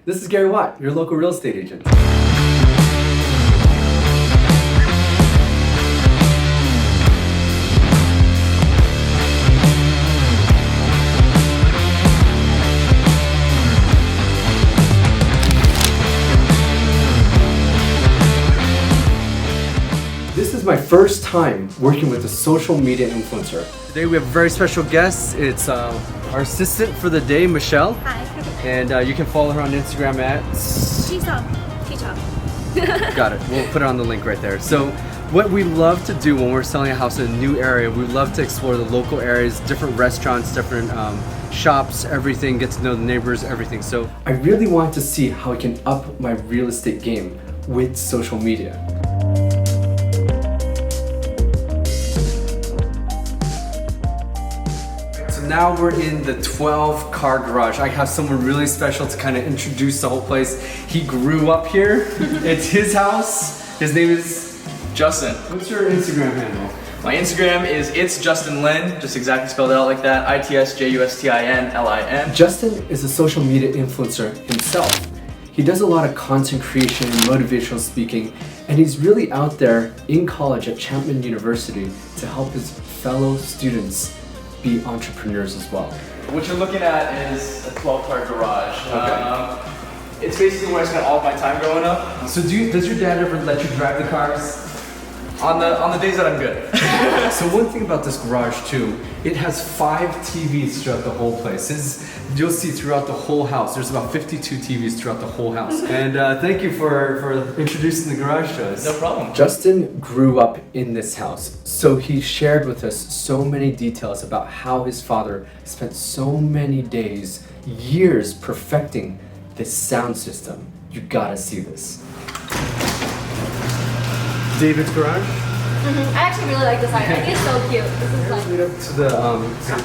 This is Gary Watt, your local real estate agent. This is my first time working with a social media influencer. Today we have a very special guest. It's our assistant for the day, Michelle. Hi. And you can follow her on Instagram at... Got it. We'll put it on the link right there. So what we love to do when we're selling a house in a new area, we love to explore the local areas, different restaurants, different shops, everything, get to know the neighbors, everything. So I really want to see how I can up my real estate game with social media. Now we're in the 12-car garage. I have someone really special to kind of introduce the whole place. He grew up here. It's his house. His name is Justin. What's your Instagram handle? My Instagram is It's Justin Lin, just exactly spelled out like that. ITSJUSTINLIN. Justin is a social media influencer himself. He does a lot of content creation, motivational speaking, and he's really out there in college at Chapman University to help his fellow students be entrepreneurs as well. What you're looking at is a 12-car garage. Okay. It's basically where I spent all of my time growing up. So does your dad ever let you drive the cars? On the days that I'm good. So one thing about this garage too, it has 5 TVs throughout the whole place. You'll see throughout the whole house, there's about 52 TVs throughout the whole house. And thank you for introducing the garage to us. No problem. Justin grew up in this house, so he shared with us so many details about how his father spent so many days, years perfecting this sound system. You gotta see this. David's garage? I actually really like this item. I think it's so cute. This is like... Lead up to the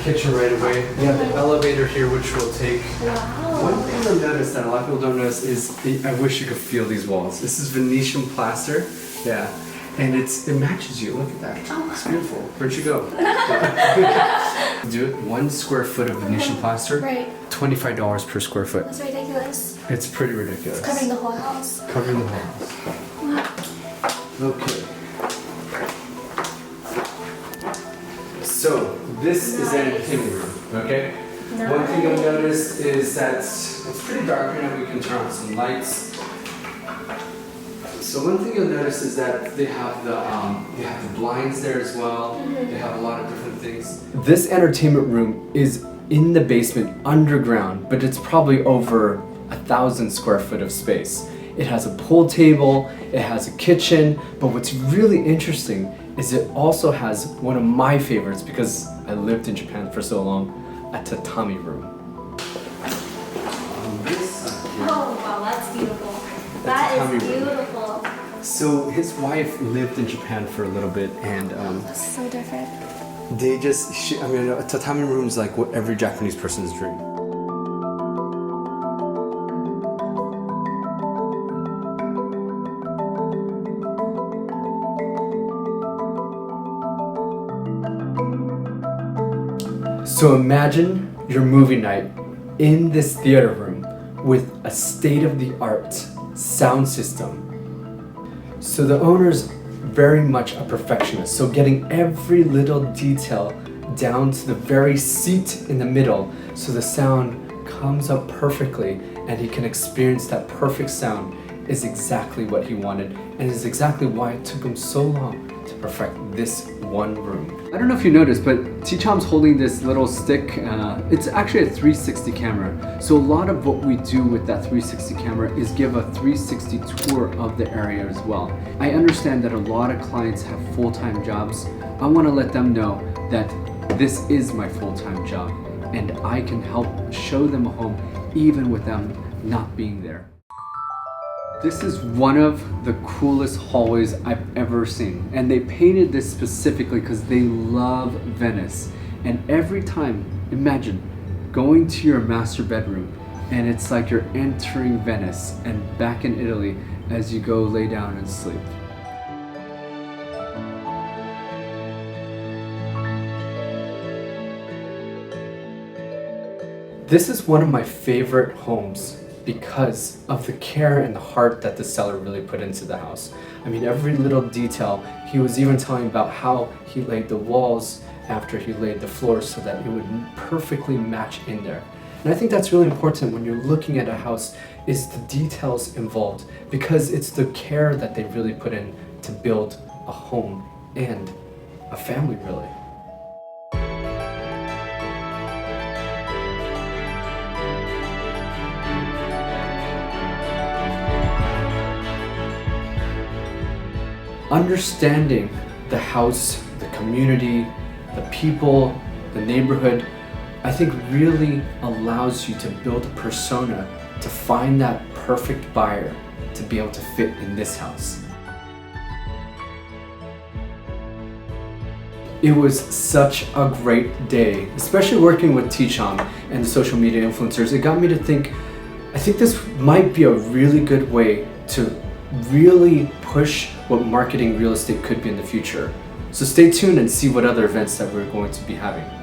kitchen right away. We have the elevator here, which will take... Wow. One thing you'll notice that a lot of people don't notice is, I wish you could feel these walls. This is Venetian plaster. Yeah. And it matches you. Look at that. Oh. It's beautiful. Where'd you go? Do it. 1 square foot of Venetian plaster. Right. $25 per square foot. That's ridiculous. It's pretty ridiculous. It's covering the whole house. Covering the whole house. Okay. So this is an entertainment room, okay? Nice. One thing you'll notice is that it's pretty dark right now. We can turn on some lights. So one thing you'll notice is that they have the blinds there as well. They have a lot of different things. This entertainment room is in the basement underground, but it's probably over 1,000 square foot of space. It has a pool table, it has a kitchen, but what's really interesting is it also has one of my favorites, because I lived in Japan for so long, a tatami room. On this side here, Oh, wow, that's beautiful. That tatami is room. beautiful. So his wife lived in Japan for a little bit, and That's so different. they just, a tatami room is like what every Japanese person's dream. So imagine your movie night in this theater room with a state-of-the-art sound system. So the owner's very much a perfectionist, so getting every little detail down to the very seat in the middle so the sound comes up perfectly and he can experience that perfect sound is exactly what he wanted, and is exactly why it took him so long to perfect this one room. I don't know if you noticed, but T-Chom's holding this little stick. It's actually a 360 camera. So a lot of what we do with that 360 camera is give a 360 tour of the area as well. I understand that a lot of clients have full-time jobs. I want to let them know that this is my full-time job, and I can help show them a home even with them not being there. This is one of the coolest hallways I've ever seen, and they painted this specifically because they love Venice. And every time, imagine going to your master bedroom and it's like you're entering Venice and back in Italy as you go lay down and sleep. This is one of my favorite homes because of the care and the heart that the seller really put into the house. I mean, every little detail. He was even telling about how he laid the walls after he laid the floors so that it would perfectly match in there. And I think that's really important when you're looking at a house, is the details involved, because it's the care that they really put in to build a home and a family, really. Understanding the house, the community, the people, the neighborhood, I think really allows you to build a persona to find that perfect buyer to be able to fit in this house. It was such a great day, especially working with T-Chom and the social media influencers. It got me to think, I think this might be a really good way to really push what marketing real estate could be in the future. So stay tuned and see what other events that we're going to be having.